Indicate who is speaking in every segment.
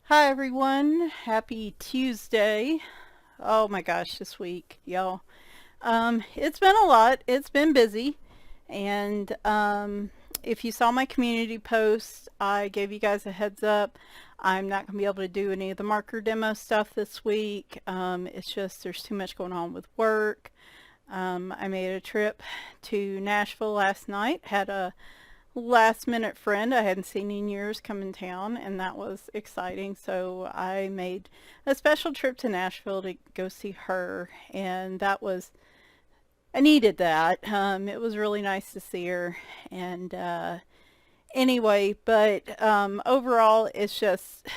Speaker 1: Hi everyone, happy Tuesday. Oh my gosh, this week, y'all. It's been a lot. It's been busy. And if you saw my community post, I gave you guys a heads up. I'm not going to be able to do any of the marker demo stuff this week. It's just there's too much going on with work. I made a trip to Nashville last night, had a last minute friend I hadn't seen in years come in town, and that was exciting. So I made a special trip to Nashville to go see her, and I needed that. It was really nice to see her. And anyway, but overall it's just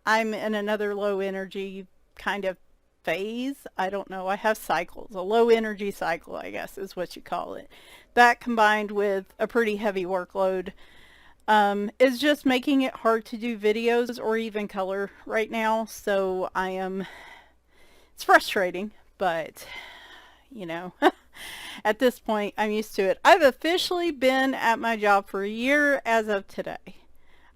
Speaker 1: I'm in another low energy kind of phase. I don't know, I have cycles. A low energy cycle, I guess, is what you call it. That combined with a pretty heavy workload is just making it hard to do videos or even color right now. So it's frustrating, but you know, at this point I'm used to it. I've officially been at my job for a year as of today.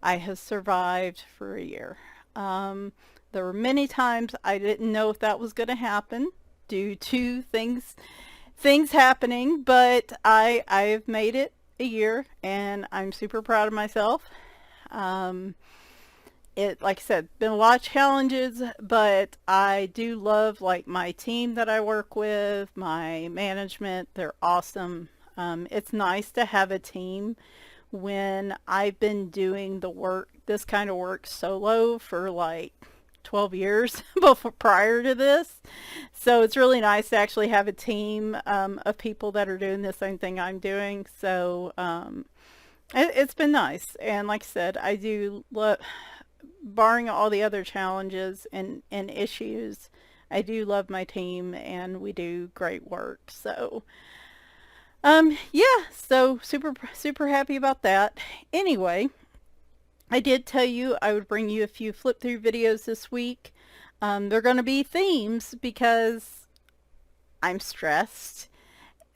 Speaker 1: I have survived for a year. There were many times I didn't know if that was going to happen due to things happening, but I've made it a year, and I'm super proud of myself. Like I said, been a lot of challenges, but I do love like my team that I work with, my management. They're awesome. It's nice to have a team when I've been doing this kind of work solo for like 12 years before prior to this. So it's really nice to actually have a team of people that are doing the same thing I'm doing. So it's been nice. And like I said, I do love, barring all the other challenges and issues, I do love my team and we do great work. So yeah, so super happy about that. Anyway, I did tell you I would bring you a few flip through videos this week. They're going to be themes because I'm stressed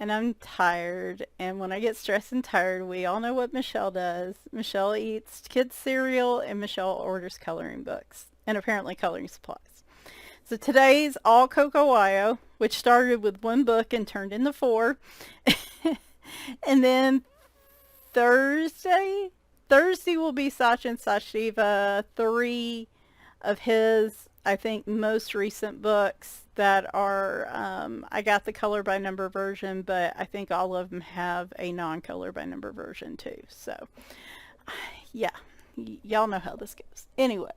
Speaker 1: and I'm tired. And when I get stressed and tired, we all know what Michelle does. Michelle eats kids cereal and Michelle orders coloring books and apparently coloring supplies. So today's all Coco, which started with one book and turned into 4. And then Thursday will be Sachin Sachiva, 3 of his, I think, most recent books that are, I got the color by number version, but I think all of them have a non-color by number version too. So yeah, y'all know how this goes. Anyway,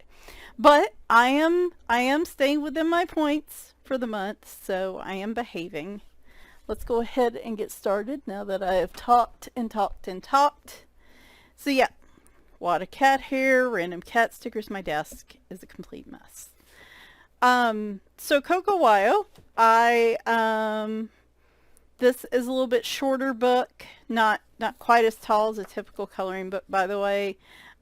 Speaker 1: but I am staying within my points for the month, so I am behaving. Let's go ahead and get started now that I have talked and talked and talked. So yeah, a lot of cat hair, random cat stickers. My desk is a complete mess. So Coco, this is a little bit shorter book, not quite as tall as a typical coloring book, by the way.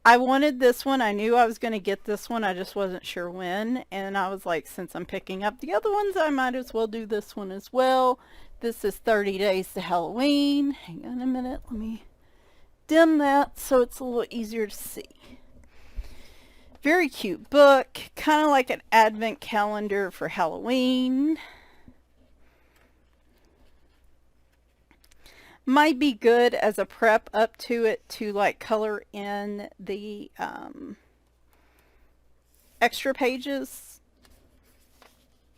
Speaker 1: I wanted this one. I knew I was going to get this one. I just wasn't sure when. And I was like, since I'm picking up the other ones, I might as well do this one as well. This is 30 Days to Halloween. Hang on a minute. Let me dim that so it's a little easier to see. Very cute book. Kind of like an advent calendar for Halloween. Might be good as a prep up to it to like color in the extra pages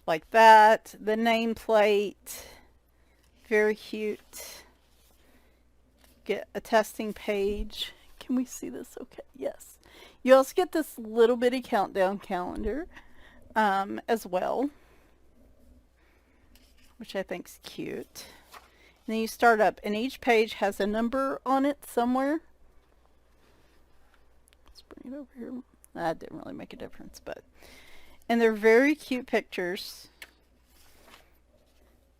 Speaker 1: like that. The nameplate, very cute. Get a testing page. Can we see this okay? Yes. You also get this little bitty countdown calendar as well, which I think is cute. And then you start up, and each page has a number on it somewhere. Let's bring it over here. That didn't really make a difference, but... And they're very cute pictures.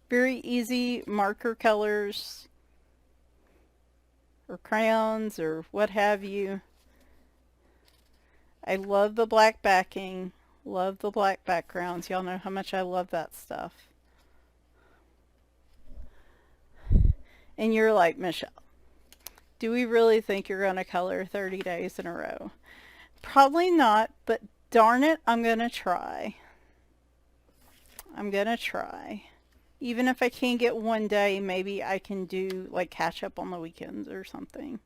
Speaker 1: Very easy marker colors, or crayons, or what have you. I love the black backing. Love the black backgrounds. Y'all know how much I love that stuff. And you're like, Michelle, do we really think you're going to color 30 days in a row? Probably not, but darn it, I'm going to try. I'm going to try. Even if I can't get one day, maybe I can do like catch up on the weekends or something.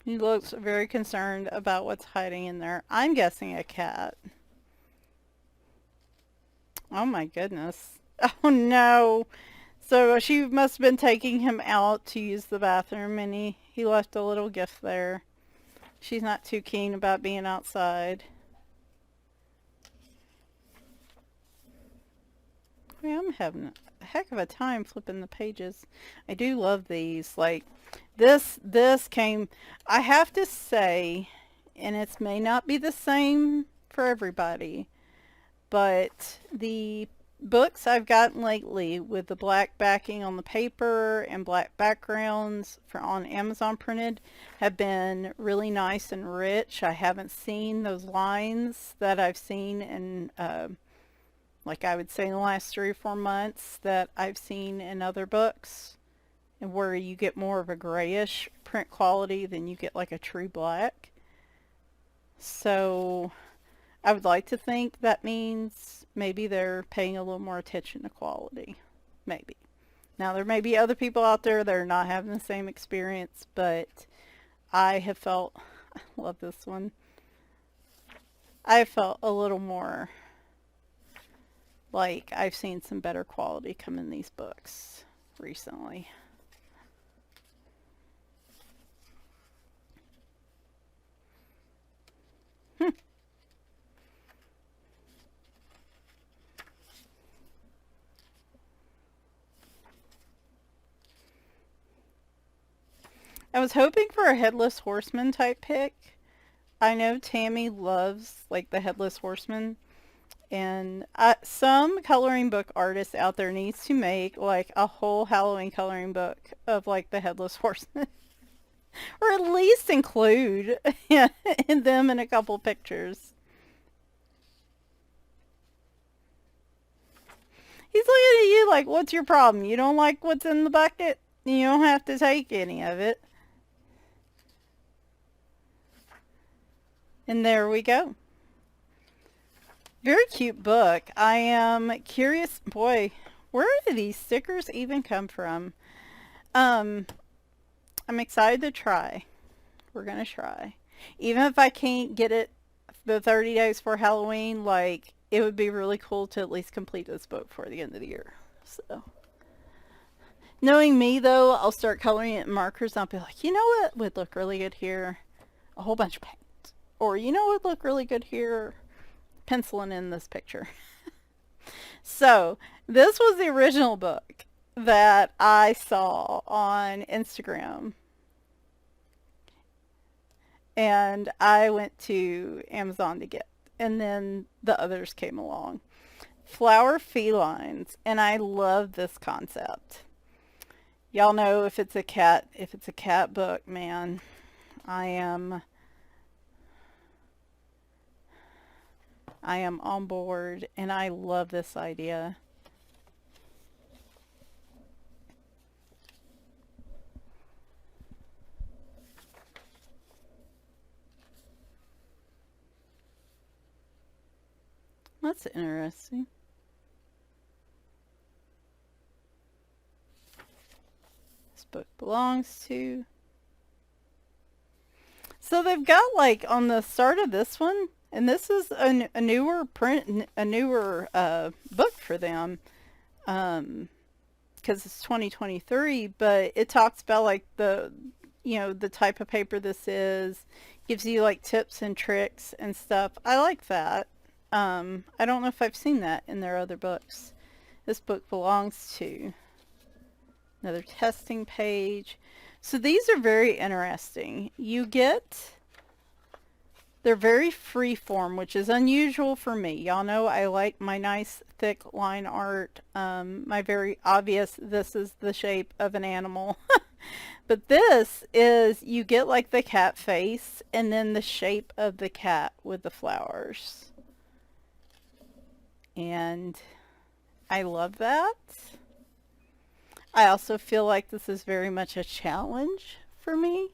Speaker 1: He looks very concerned about what's hiding in there. I'm guessing a cat. Oh my goodness. Oh no. So she must have been taking him out to use the bathroom, and he left a little gift there. She's not too keen about being outside. Yeah, I'm having a heck of a time flipping the pages. I do love these. Like this came, I have to say, and it may not be the same for everybody, but the books I've gotten lately with the black backing on the paper and black backgrounds on Amazon printed have been really nice and rich. I haven't seen those lines that I've seen in like I would say in the last 3 or 4 months that I've seen in other books, and where you get more of a grayish print quality than you get like a true black. So I would like to think that means maybe they're paying a little more attention to quality. Maybe. Now there may be other people out there that are not having the same experience, but I have felt, I love this one, I felt a little more like I've seen some better quality come in these books recently. I was hoping for a Headless Horseman type pick. I know Tammy loves like the Headless Horseman, and some coloring book artist out there needs to make like a whole Halloween coloring book of like the Headless Horseman. Or at least include in them in a couple pictures. He's looking at you like, what's your problem? You don't like what's in the bucket? You don't have to take any of it. And there we go. Very cute book. I am curious, boy, where do these stickers even come from? I'm excited to try. We're going to try. Even if I can't get it the 30 days for Halloween, like, it would be really cool to at least complete this book before the end of the year. So, knowing me, though, I'll start coloring it in markers. I'll be like, you know what would look really good here? A whole bunch of paint. Or, you know what would look really good here? Penciling in this picture. So, this was the original book that I saw on Instagram. And I went to Amazon to get. And then the others came along. Flower Felines. And I love this concept. Y'all know if it's a cat book, man, I am on board, and I love this idea. That's interesting. This book belongs to. So they've got like on the start of this one, and this is a newer print, a newer book for them, because it's 2023. But it talks about like the type of paper this is, gives you like tips and tricks and stuff. I like that. I don't know if I've seen that in their other books. This book belongs to. Another testing page. So these are very interesting. You get They're very free form, which is unusual for me. Y'all know I like my nice thick line art. My very obvious, this is the shape of an animal. But this is, you get like the cat face and then the shape of the cat with the flowers. And I love that. I also feel like this is very much a challenge for me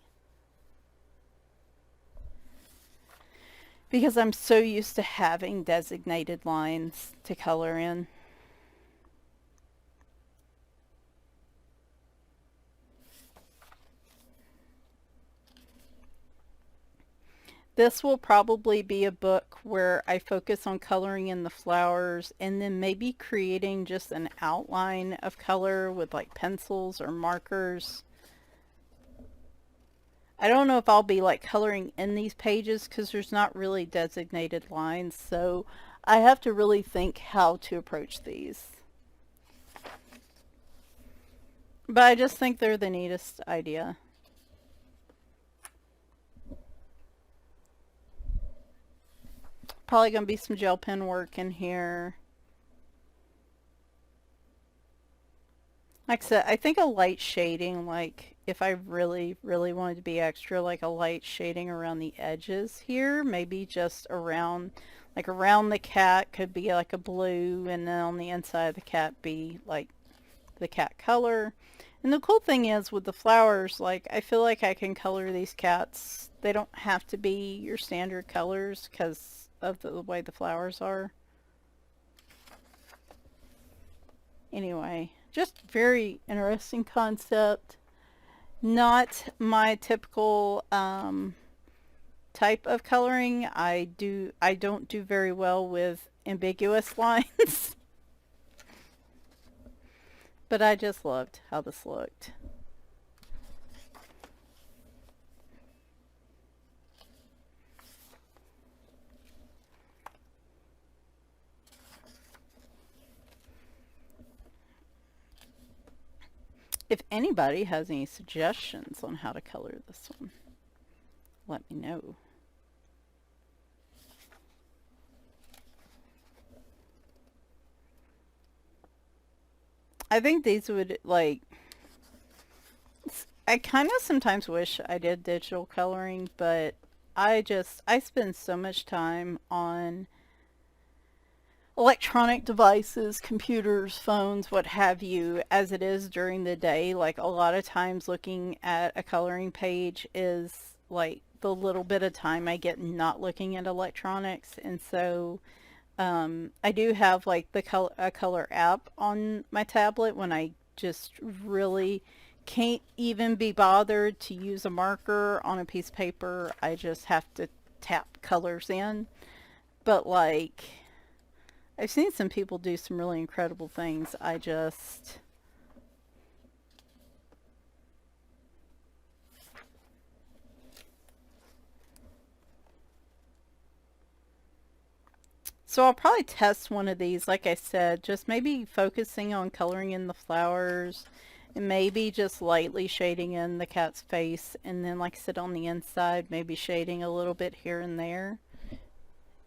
Speaker 1: because I'm so used to having designated lines to color in. This will probably be a book where I focus on coloring in the flowers and then maybe creating just an outline of color with like pencils or markers. I don't know if I'll be like coloring in these pages because there's not really designated lines, so I have to really think how to approach these. But I just think they're the neatest idea. Probably going to be some gel pen work in here. Like I said, I think a light shading, like if I really, really wanted to be extra, like a light shading around the edges here, maybe just around, like around the cat could be like a blue, and then on the inside of the cat be like the cat color. And the cool thing is with the flowers, like I feel like I can color these cats. They don't have to be your standard colors because of the way the flowers are. Anyway, just very interesting concept. Not my typical type of coloring. I don't do very well with ambiguous lines. But I just loved how this looked. If anybody has any suggestions on how to color this one, let me know. I think these would, like, I kind of sometimes wish I did digital coloring, but I spend so much time on electronic devices, computers, phones, what have you, as it is during the day. Like a lot of times looking at a coloring page is like the little bit of time I get not looking at electronics. And so I do have like a color app on my tablet when I just really can't even be bothered to use a marker on a piece of paper. I just have to tap colors in. But like I've seen some people do some really incredible things. So I'll probably test one of these, like I said, just maybe focusing on coloring in the flowers and maybe just lightly shading in the cat's face, and then like I said on the inside, maybe shading a little bit here and there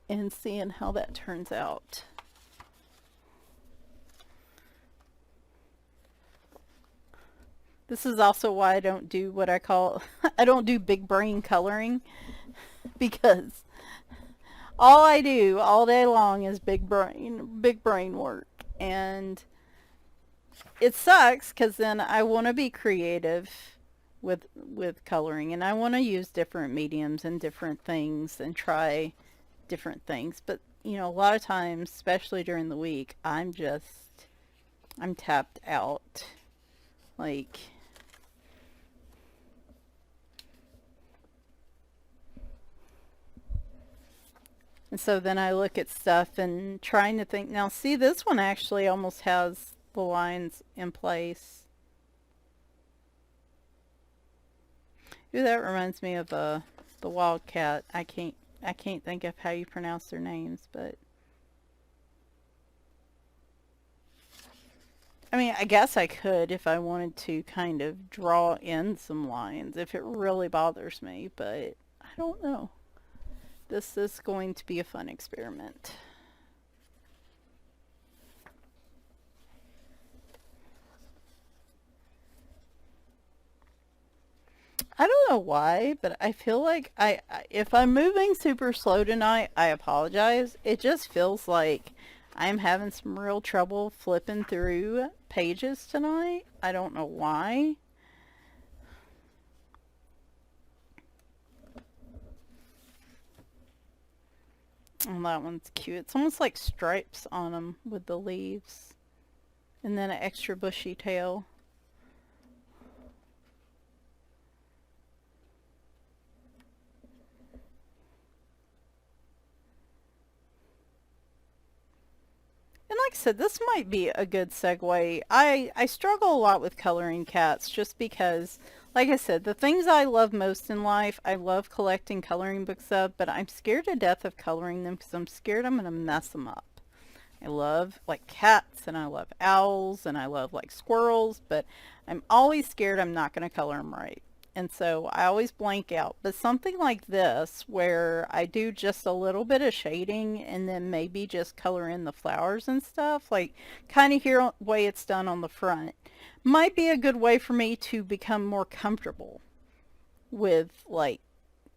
Speaker 1: and seeing how that turns out. This is also why I don't do what I call, I don't do big brain coloring, because all I do all day long is big brain work. And it sucks because then I want to be creative with coloring, and I want to use different mediums and different things and try different things. But, you know, a lot of times, especially during the week, I'm tapped out. Like, and so then I look at stuff and trying to think, now see, this one actually almost has the lines in place. Ooh, that reminds me of the wildcat. I can't think of how you pronounce their names, but I mean, I guess I could if I wanted to kind of draw in some lines if it really bothers me, but I don't know. This is going to be a fun experiment. I don't know why, but I feel like if I'm moving super slow tonight, I apologize. It just feels like I'm having some real trouble flipping through pages tonight. I don't know why. Oh, that one's cute. It's almost like stripes on them with the leaves. And then an extra bushy tail. And like I said, this might be a good segue. I struggle a lot with coloring cats just because, like I said, the things I love most in life, I love collecting coloring books of, but I'm scared to death of coloring them because I'm scared I'm going to mess them up. I love like cats and I love owls and I love like squirrels, but I'm always scared I'm not going to color them right. And so I always blank out. But something like this where I do just a little bit of shading and then maybe just color in the flowers and stuff, like kind of here way it's done on the front, might be a good way for me to become more comfortable with like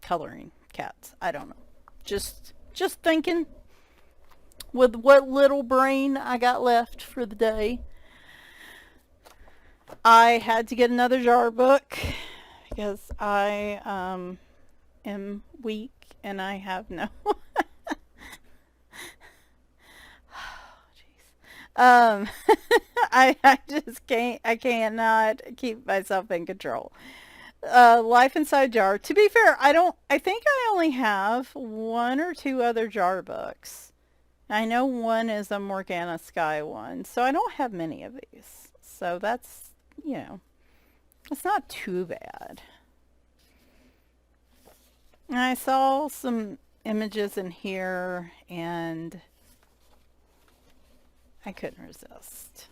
Speaker 1: coloring cats. I don't know. Just thinking with what little brain I got left for the day. I had to get another jar book because I am weak and I have no um I just I cannot keep myself in control. Life inside jar. To be fair, I think I only have one or two other jar books. I know one is a Morgana Sky one, so I don't have many of these. So that's, it's not too bad. And I saw some images in here and I couldn't resist.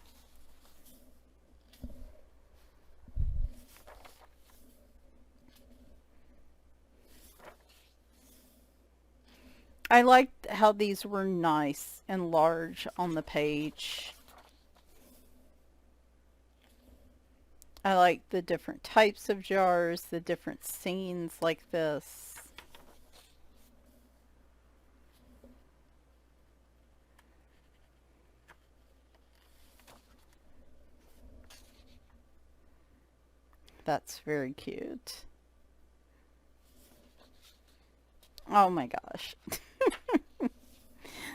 Speaker 1: I liked how these were nice and large on the page. I like the different types of jars, the different scenes like this. That's very cute. Oh my gosh.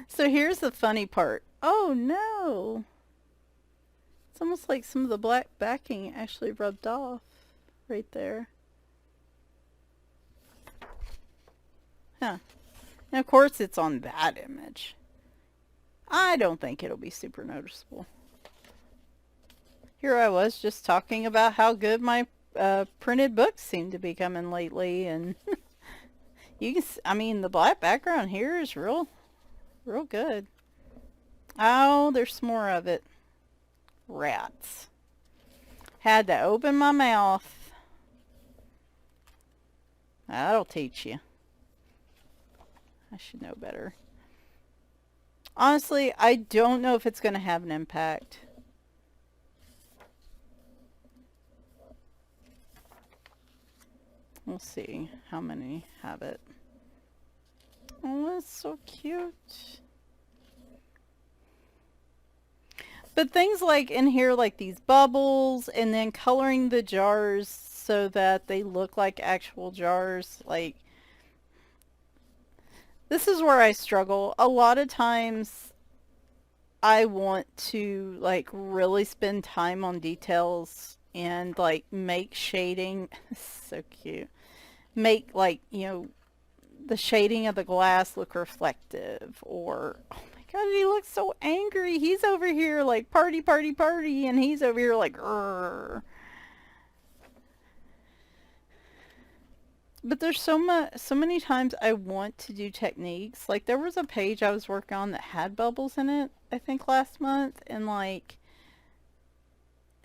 Speaker 1: So here's the funny part. Oh no. It's almost like some of the black backing actually rubbed off right there. Huh. And of course it's on that image. I don't think it'll be super noticeable. Here I was just talking about how good my printed books seem to be coming lately, and you can, I mean, the black background here is real good. Oh, there's some more of it. Rats. Had to open my mouth. That'll teach you. I should know better. Honestly, I don't know if it's going to have an impact. We'll see how many have it. Oh, that's so cute. But things like in here, like these bubbles, and then coloring the jars so that they look like actual jars, like, this is where I struggle. A lot of times I want to like really spend time on details and like make shading so cute. Make like, the shading of the glass look reflective, or oh my god, he looks so angry. He's over here like party party party and he's over here like Rrr. But there's so many times I want to do techniques. Like there was a page I was working on that had bubbles in it, I think last month, and like,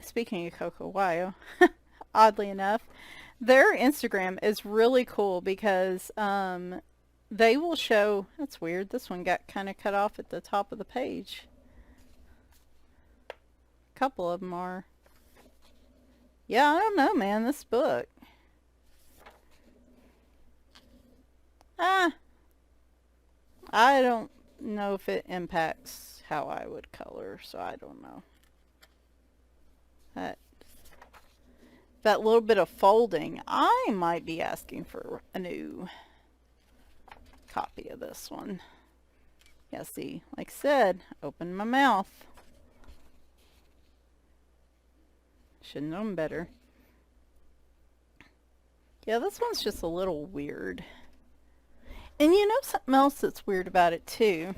Speaker 1: speaking of Coco, wow, oddly enough, their Instagram is really cool because they will show, that's weird, this one got kind of cut off at the top of the page. A couple of them are. Yeah, I don't know, man, this book. Ah, I don't know if it impacts how I would color, so I don't know. That little bit of folding, I might be asking for a new copy of this one. Yeah, see, like I said, open my mouth. Should have known better. Yeah, this one's just a little weird. And you know something else that's weird about it too?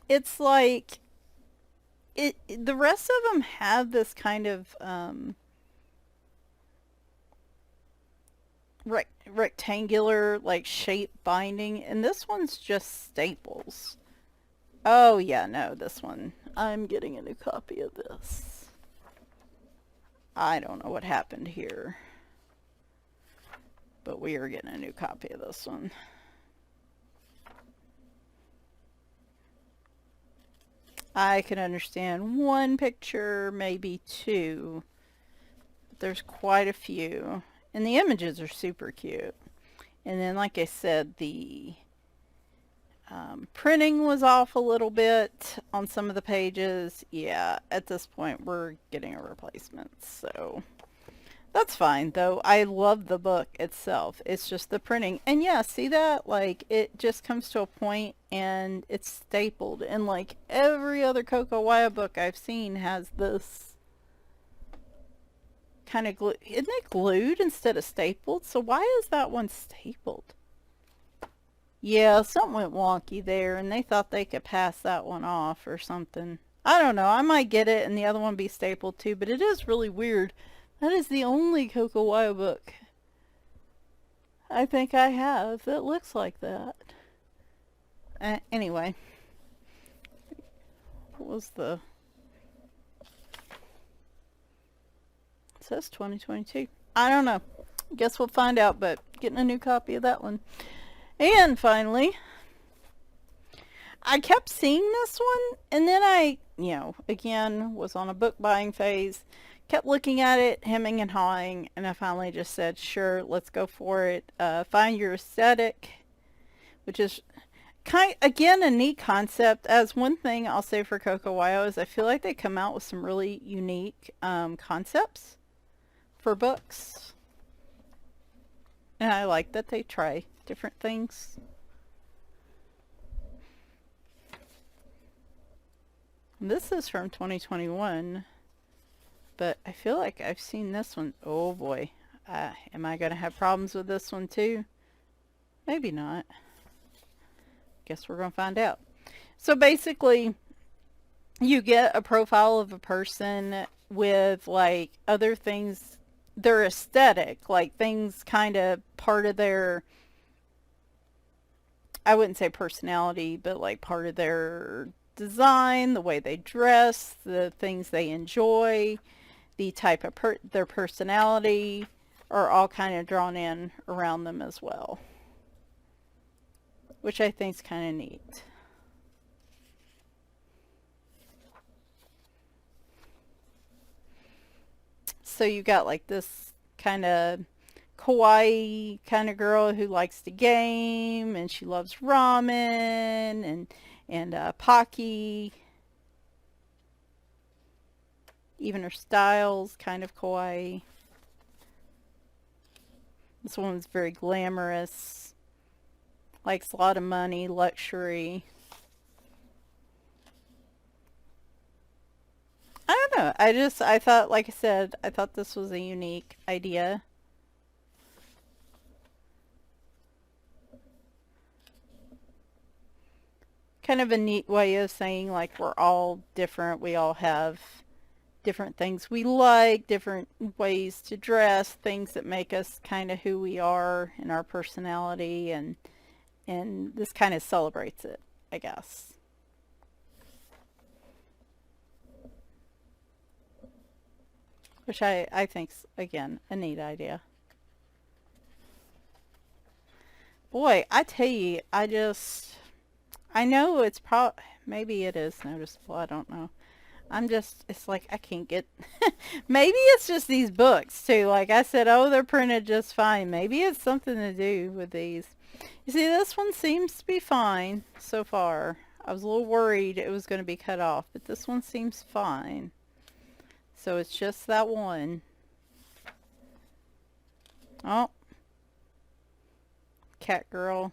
Speaker 1: It's like the rest of them have this kind of rectangular like shape binding, and this one's just staples. Oh yeah, no, this one. I'm getting a new copy of this. I don't know what happened here, but we are getting a new copy of this one. I can understand one picture, maybe two, but there's quite a few. And the images are super cute. And then, like I said, the printing was off a little bit on some of the pages. Yeah, at this point, we're getting a replacement. So that's fine, though. I love the book itself. It's just the printing. And yeah, see that? Like, it just comes to a point and it's stapled. And like every other Coco Waya book I've seen has this kind of glue. Isn't it glued instead of stapled? So why is that one stapled? Yeah, something went wonky there and they thought they could pass that one off or something. I don't know. I might get it and the other one be stapled too, but it is really weird. That is the only Coco Waya book I think I have that looks like that. Anyway, what was the... It says 2022. I don't know. Guess we'll find out, but getting a new copy of that one. And finally, I kept seeing this one, and then I, again, was on a book buying phase, kept looking at it, hemming and hawing, and I finally just said, sure, let's go for it. Find Your Aesthetic, which is again, a neat concept. As one thing I'll say for Coco Waya is I feel like they come out with some really unique concepts for books. And I like that they try different things. This is from 2021, but I feel like I've seen this one. Oh boy. Am I going to have problems with this one too? Maybe not. Guess we're going to find out. So basically, you get a profile of a person with like other things, their aesthetic, like things kind of part of their, I wouldn't say personality, but like part of their design, the way they dress, the things they enjoy, the type of their personality are all kind of drawn in around them as well, which I think is kind of neat. So you got like this kind of kawaii kind of girl who likes to game, and she loves ramen and Pocky. Even her style's kind of kawaii. This one's very glamorous. Likes a lot of money, luxury. I don't know. I thought, like I said, I thought this was a unique idea. Kind of a neat way of saying like we're all different. We all have different things we like, different ways to dress, things that make us kind of who we are in our personality, and this kind of celebrates it, I guess. Which I think's, again, a neat idea. Boy, I tell you, I know it's maybe it is noticeable. I don't know. It's like I can't get, maybe it's just these books too. Like I said, oh, they're printed just fine. Maybe it's something to do with these. You see, this one seems to be fine so far. I was a little worried it was going to be cut off, but this one seems fine. So it's just that one. Oh, cat girl.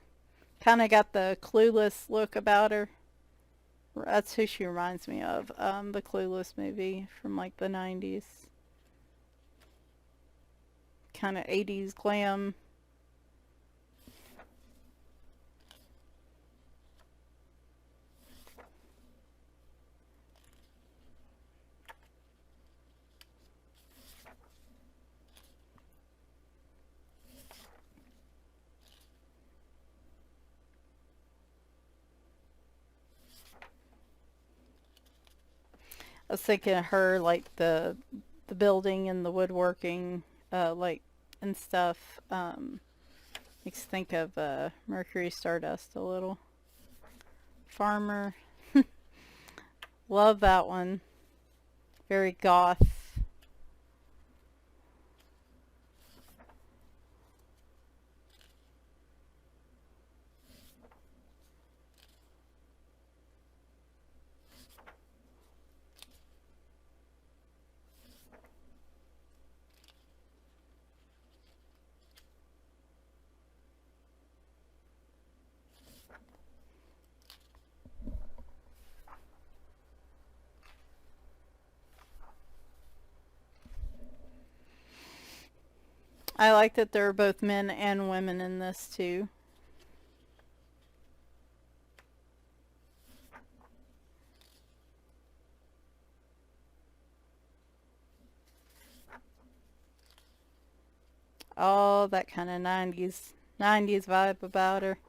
Speaker 1: Kind of got the Clueless look about her. That's who she reminds me of. The Clueless movie from like the 90s. Kind of 80s glam. I was thinking of her like the building and the woodworking, like and stuff. Makes me think of Mercury Stardust a little. Farmer. Love that one. Very goth. I like that there are both men and women in this too. Oh, that kind of 90s vibe about her.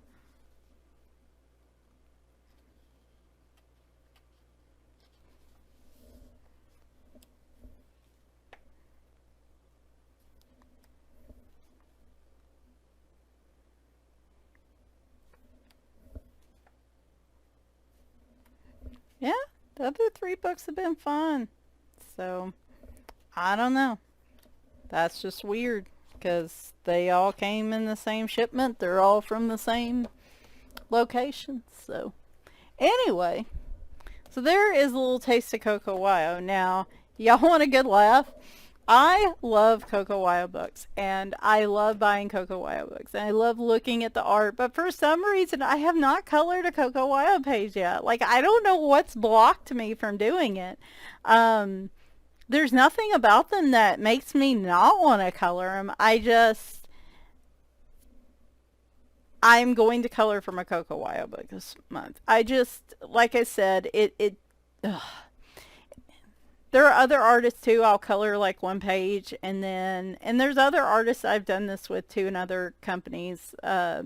Speaker 1: Yeah, the other three books have been fun. So, I don't know. That's just weird because they all came in the same shipment. They're all from the same location. So, anyway, so there is a little taste of Coco Wyo. Now, y'all want a good laugh? I love Coco Wyo books, and I love buying Coco Wyo books, and I love looking at the art, but for some reason, I have not colored a Coco Wyo page yet. Like, I don't know what's blocked me from doing it. Um, there's nothing about them that makes me not want to color them. I'm going to color from a Coco Wyo book this month. Like I said, ugh. There are other artists too. I'll color like one page and there's other artists I've done this with too in other companies. I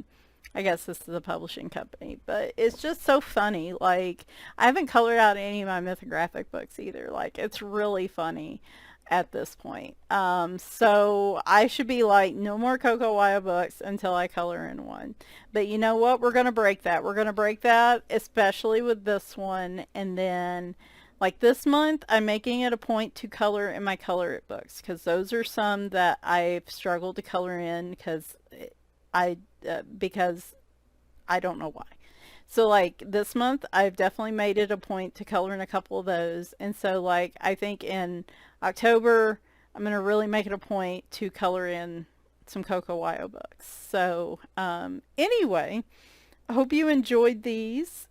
Speaker 1: guess this is a publishing company, but it's just so funny. Like, I haven't colored out any of my mythographic books either. Like, it's really funny at this point. So I should be like, no more Coco Wyo books until I color in one. But you know what? We're going to break that. We're going to break that, especially with this one. And then, like this month, I'm making it a point to color in my Color It books because those are some that I've struggled to color in I because I don't know why. So like this month, I've definitely made it a point to color in a couple of those. And so like I think in October, I'm gonna really make it a point to color in some Coco Wyo books. So anyway, I hope you enjoyed these.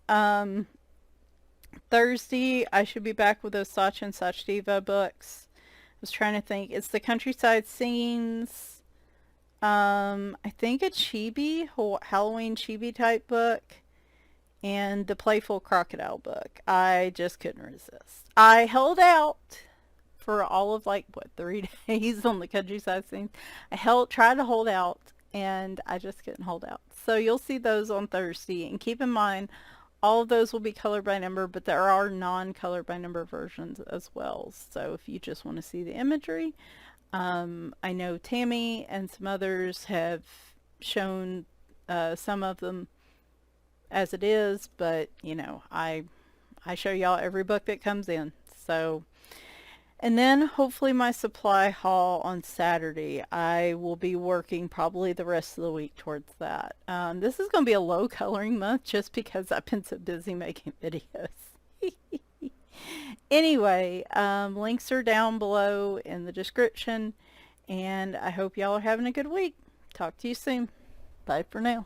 Speaker 1: Thursday, I should be back with those Sacha and Sachdeva books. I was trying to think. It's the Countryside Scenes. I think a chibi, Halloween chibi type book, and the Playful Crocodile book. I just couldn't resist. I held out for all of like what 3 days on the Countryside Scenes. Tried to hold out, and I just couldn't hold out. So you'll see those on Thursday, and keep in mind all of those will be color by number, but there are non-color by number versions as well. So if you just want to see the imagery, I know Tammy and some others have shown some of them as it is, but you know, I show y'all every book that comes in. So, and then hopefully my supply haul on Saturday. I will be working probably the rest of the week towards that. This is going to be a low coloring month just because I've been so busy making videos. Anyway, links are down below in the description, and I hope y'all are having a good week. Talk to you soon. Bye for now.